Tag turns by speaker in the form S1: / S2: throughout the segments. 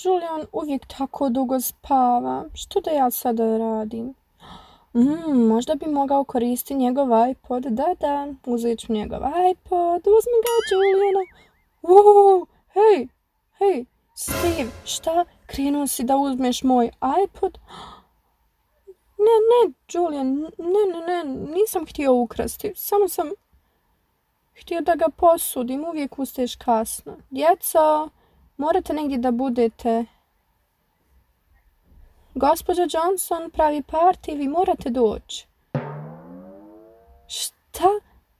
S1: Julian uvijek tako dugo spava. Što da ja sada radim? Možda bi mogao koristiti njegov iPod. Da, uzet ću njegov iPod. Uzmi ga, Juliana. Wow, hej, Steve, šta? Krenuo si da uzmeš moj iPod? Ne, Julian, ne, nisam htio ukrasti. Samo sam htio da ga posudim. Uvijek ustaješ kasno. Djeco, morate negdje da budete. Gospođa Johnson pravi party, vi morate doći. Šta?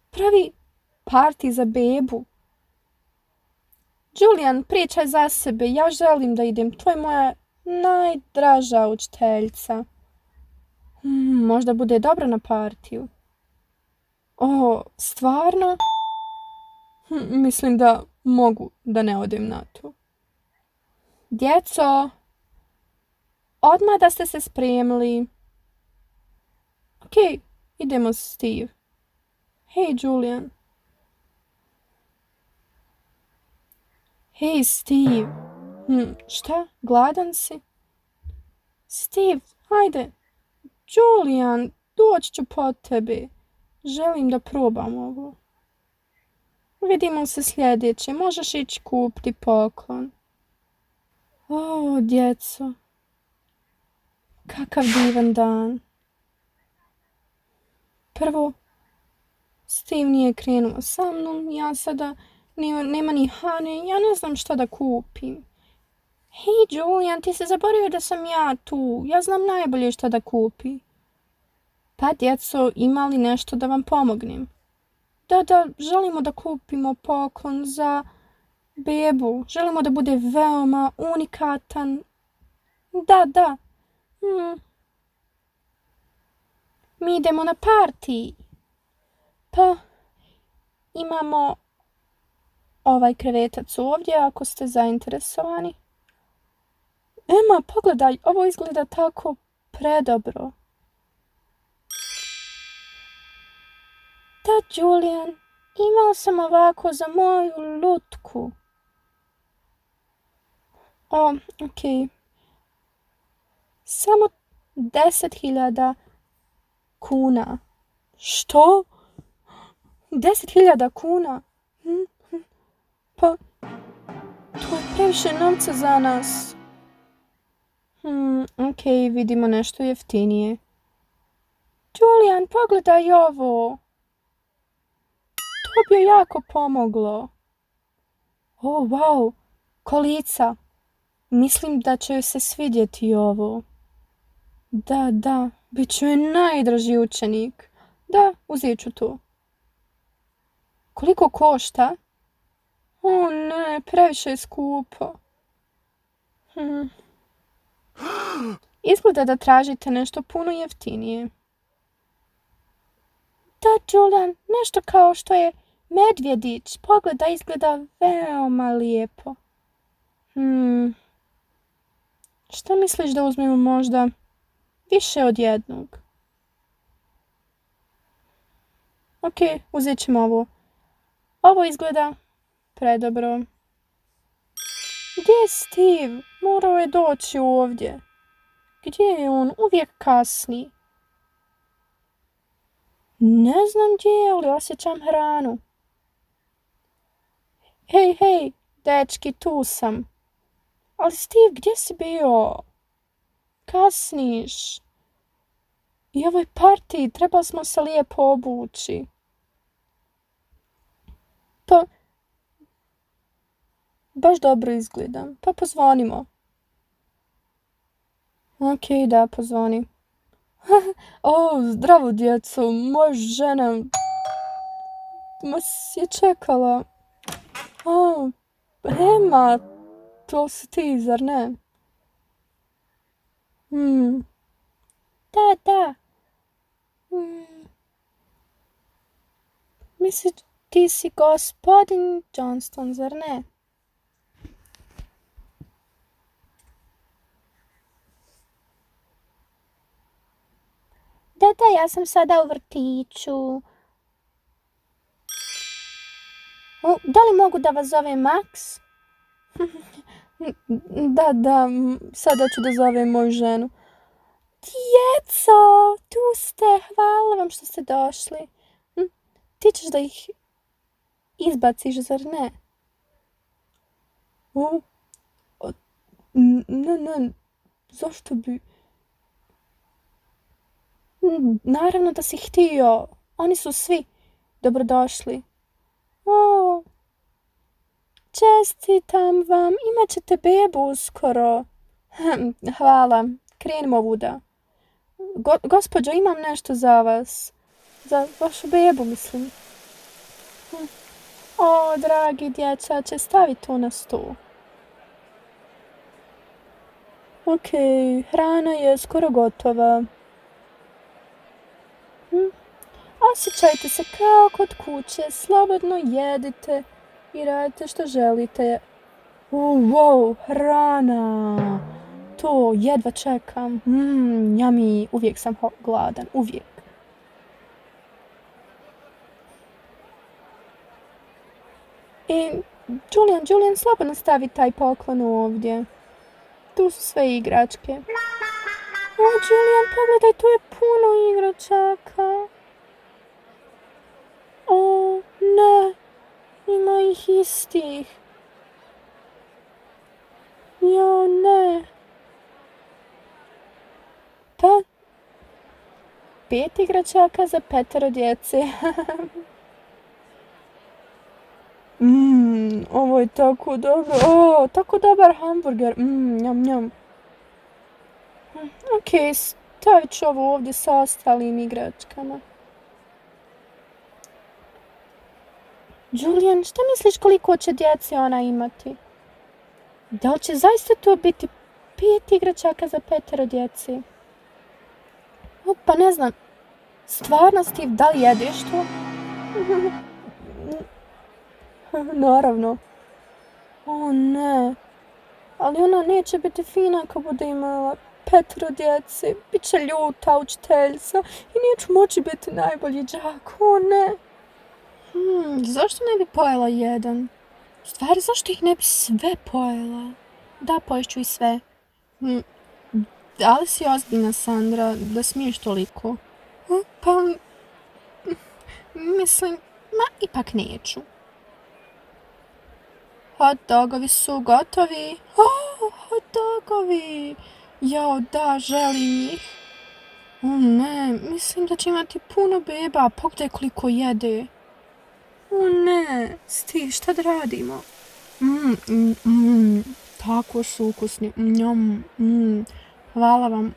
S1: Pravi party za bebu? Julian, pričaj za sebe, ja želim da idem, to je moja najdraža učiteljica. Možda bude dobro na partiju. Stvarno? Mislim da mogu da ne odem na to. Djeco, odmah da ste se spremili. Ok, idemo, Steve. Hej, Julian. Hej, Steve. Šta? Gladan si? Steve, hajde. Julian, doći ću po tebe. Želim da probam ovo. Vidimo se sljedeće. Možeš ići kupiti poklon. Djeco. Kakav divan dan. Prvo, Steve nije krenuo sa mnom. Ja sada nema ni Hane. Ja ne znam šta da kupim. Hej, Julian, ti se zaboravio da sam ja tu. Ja znam najbolje šta da kupi. Pa, djeco, ima li nešto da vam pomognem? Da, želimo da kupimo poklon za bebu. Želimo da bude veoma unikatan. Da. Mi idemo na party. Pa, imamo ovaj krevetac ovdje ako ste zainteresovani. Emma, pogledaj, ovo izgleda tako predobro. Da, Julian, imao sam ovako za moju lutku. Ok. Samo 10.000 kuna. Što? 10.000 kuna? Pa, to je previše novca za nas. Ok, vidimo nešto jeftinije. Julian, pogledaj ovo. To bi joj jako pomoglo. Wow, kolica. Mislim da će joj se svidjeti ovo. Da, bit ću joj najdraži učenik. Da, uzet ću to. Koliko košta? Ne, previše je skupo. Izgleda da tražite nešto puno jeftinije. Da, Julian, nešto kao što je medvjedić. Pogledaj, izgleda veoma lijepo. Šta misliš da uzmemo možda više od jednog? Ok, uzet ćemo ovo. Ovo izgleda predobro. Gdje je Steve? Morao je doći ovdje. Gdje je on? Uvijek kasni. Ne znam gdje je, ali osjećam hranu. Hej, dečki, tu sam. Ali Steve, gdje si bio? Kasniš. I ovoj partiji trebali smo se lijepo obući. Pa, baš dobro izgledam. Pa pozvonimo. Ok, da, pozvoni. Zdravo djeco, moja žena vas je čekala. Emma, to si ti, zar ne? Da. Mislim, ti si gospodin Johnston, zar ne? Da, ja sam sada u vrtiću. Da li mogu da vas zovem Max? Da, sada ću da zovem moju ženu. Djeco, tu ste, hvala vam što ste došli. Ti ćeš da ih izbaciš, zar ne? Ne, zašto bi... Naravno da si htio, oni su svi dobrodošli. Čestitam vam, imat ćete bebu uskoro. Hvala, krenimo ovuda. Gospođo, imam nešto za vas. Za vašu bebu, mislim. Dragi dječače, stavi to na stol. Ok, hrana je skoro gotova. Osjećajte se kao kod kuće, slobodno jedite i radite što želite. Wow, hrana! To jedva čekam. Yummy, uvijek sam gladan, uvijek. Julian, slobodno stavi taj poklon ovdje. Tu su sve igračke. Julian, pogledaj, tu je puno igračaka. Ne, ima ih istih. Ne. Pa, 5 igračaka za 5 djece. Ovo je tako dobro. Tako dobar hamburger. Njam. Ok, stavit ću ovo ovdje sa ostalim igračkama. Julian, šta misliš koliko će djece ona imati? Da li će zaista to biti 5 igračaka za 5 djece? Pa ne znam. Stvarno, Steve, da li jedeš to? Naravno. Ne. Ali ona neće biti fina ako bude imala 5 djece. Biće ljuta učiteljica i neću moći biti najbolji đak. Ne. Zašto ne bi pojela jedan? U stvari, zašto ih ne bi sve pojela? Da, poješću i sve. Da li si ozbiljna, Sandra, da smiješ toliko? Pa, mislim, ipak neću. Hot dogovi su gotovi. Hot dogovi! Jao, da, želim ih. Ne, mislim da će imati puno beba. Pogledaj koliko jede. Ne, Steve, šta da radimo? Tako su ukusni. Hvala vam.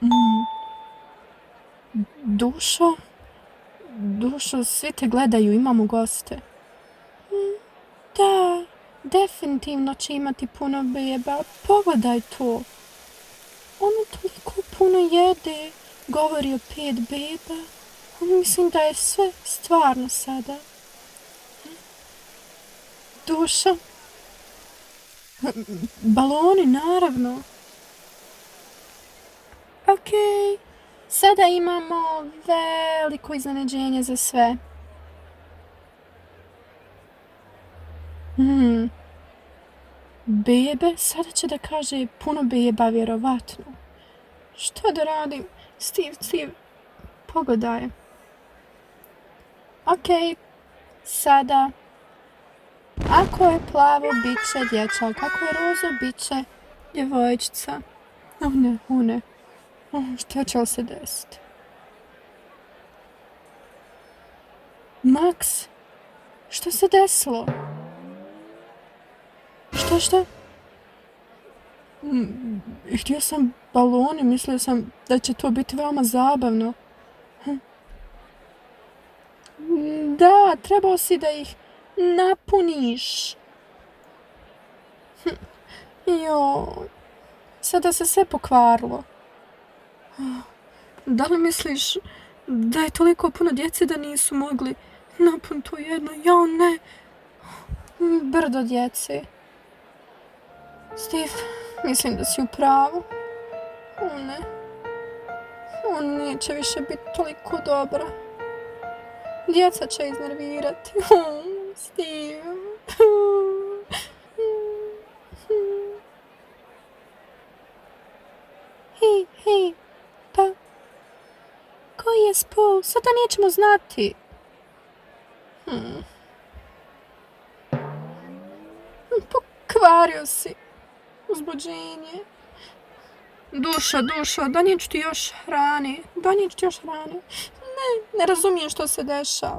S1: Dušo, svi te gledaju, imamo goste. Da, definitivno će imati puno beba. Pogledaj to. Ona toliko puno jede. Govori o 5 beba. Mislim da je sve stvarno sada. Dušo. Baloni, naravno. Ok. Sada imamo veliko iznenađenje za sve. Bebe, sada će da kaže puno beba, vjerovatno. Što da radim? Steve, pogledaj. Ok, sada, ako je plavo, bit će dječak, ako je rozo, bit će djevojčica. Ne. Što će li se desiti? Max, što se desilo? Što? Htio sam balone, mislio sam da će to biti veoma zabavno. Da, trebao si da ih napuniš. Sada se sve pokvarilo. Da li misliš da je toliko puno djece da nisu mogli napuniti to jedno? Ne. Brdo djece. Steve, mislim da si u pravu. Ne. On neće više biti toliko dobra. Djeca će iznervirati. Steve. je spol? Sada nećemo znati. Pokvario si. Uzbuđenje. Dušo, donijet ću ti još hrane. Ne razumijem što se dešava.